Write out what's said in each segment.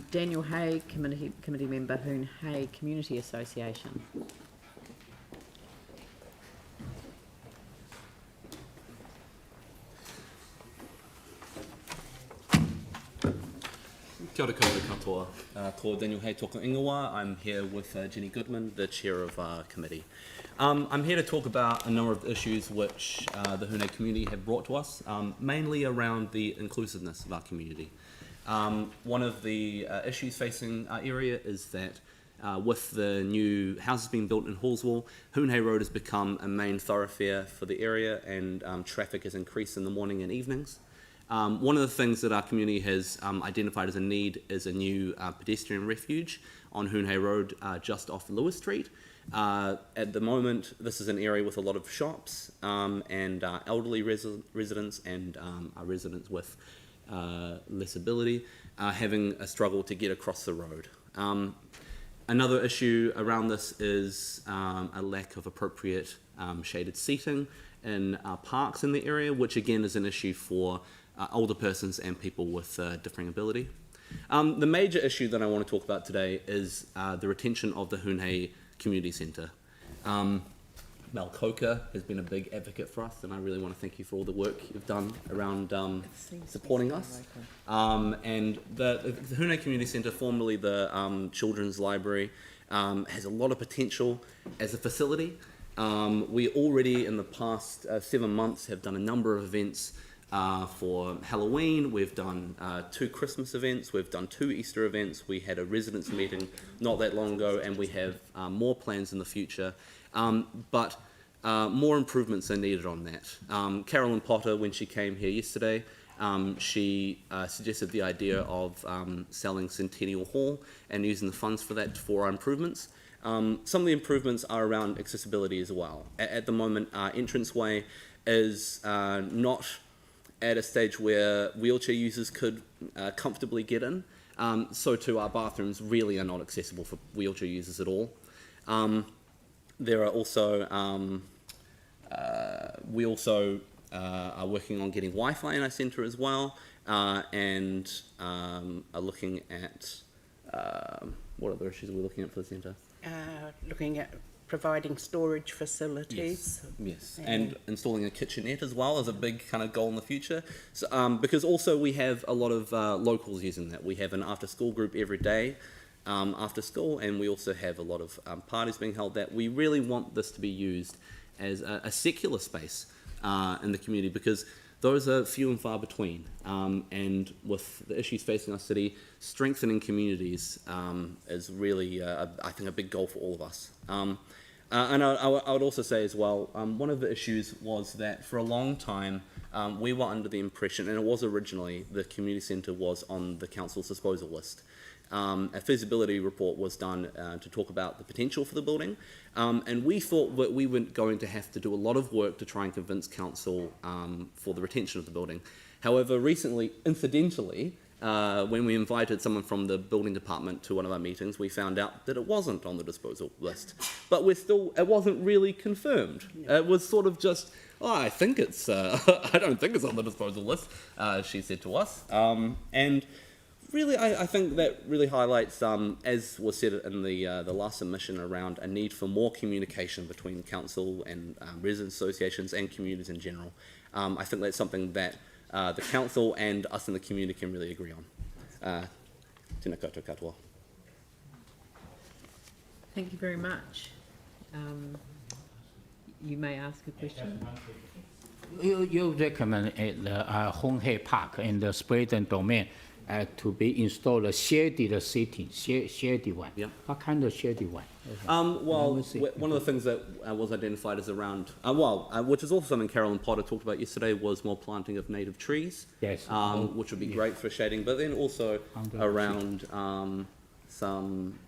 Daniel Hay, committee member, Hoon Hay Community Association. Kia ora koutou katoa. Ko Daniel Hay toka ingoa. I'm here with Jenny Goodman, the chair of our committee. I'm here to talk about a number of issues which the Hoon Hay community have brought to us, mainly around the inclusiveness of our community. One of the issues facing our area is that with the new houses being built in Hallswell, Hoon Hay Road has become a main thoroughfare for the area, and traffic has increased in the morning and evenings. One of the things that our community has identified as a need is a new pedestrian refuge on Hoon Hay Road just off Lewis Street. At the moment, this is an area with a lot of shops and elderly residents and residents with less ability having a struggle to get across the road. Another issue around this is a lack of appropriate shaded seating in parks in the area, which again is an issue for older persons and people with differing ability. The major issue that I want to talk about today is the retention of the Hoon Hay Community Centre. Mel Coker has been a big advocate for us, and I really want to thank you for all the work you've done around supporting us. And the Hoon Hay Community Centre, formerly the Children's Library, has a lot of potential as a facility. We already, in the past 7 months, have done a number of events for Halloween. We've done 2 Christmas events, we've done 2 Easter events, we had a residents meeting not that long ago, and we have more plans in the future. But more improvements are needed on that. Carolyn Potter, when she came here yesterday, she suggested the idea of selling Centennial Hall and using the funds for that for our improvements. Some of the improvements are around accessibility as well. At the moment, our entranceway is not at a stage where wheelchair users could comfortably get in. So too, our bathrooms really are not accessible for wheelchair users at all. There are also, we also are working on getting Wi-Fi in our centre as well, and are looking at, what other issues are we looking at for the centre? Looking at providing storage facilities. Yes. And installing a kitchenette as well is a big kind of goal in the future. So, because also we have a lot of locals using that. We have an after-school group every day after school, and we also have a lot of parties being held that we really want this to be used as a secular space in the community, because those are few and far between. And with the issues facing our city, strengthening communities is really, I think, a big goal for all of us. And I would also say as well, one of the issues was that for a long time, we were under the impression, and it was originally, the community centre was on the council's disposal list. A feasibility report was done to talk about the potential for the building, and we thought that we were going to have to do a lot of work to try and convince council for the retention of the building. However, recently, incidentally, when we invited someone from the building department to one of our meetings, we found out that it wasn't on the disposal list. But it wasn't really confirmed. It was sort of just, oh, I think it's, I don't think it's on the disposal list, she said to us. And really, I think that really highlights, as was said in the last submission, around a need for more communication between council and resident associations and communities in general. I think that's something that the council and us in the community can really agree on. Tēnā koutou katoa. Thank you very much. You may ask a question. You recommend at the Hoon Hay Park in the Spreading Domain to be installed a shaded seating, shaded one. Yeah. What kind of shaded one? Well, one of the things that was identified is around, which is also something Carolyn Potter talked about yesterday, was more planting of native trees. Yes. Which would be great for shading, but then also around some,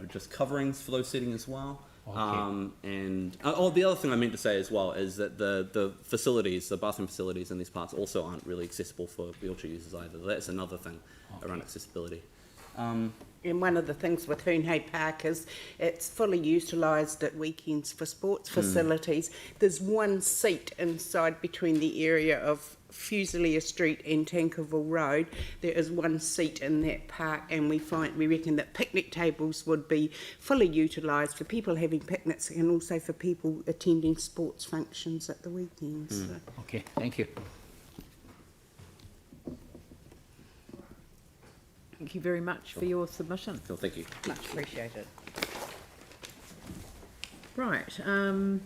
just coverings for those seating as well. Okay. And the other thing I meant to say as well is that the facilities, the bathroom facilities in these parts also aren't really accessible for wheelchair users either. That's another thing around accessibility. And one of the things with Hoon Hay Park is it's fully utilised at weekends for sports facilities. There's one seat inside between the area of Fusilier Street and Tankerville Road, there is one seat in that park, and we reckon that picnic tables would be fully utilised for people having picnics and also for people attending sports functions at the weekends. So. Okay, thank you. Thank you very much for your submission. Cool, thank you. Much appreciated. Right,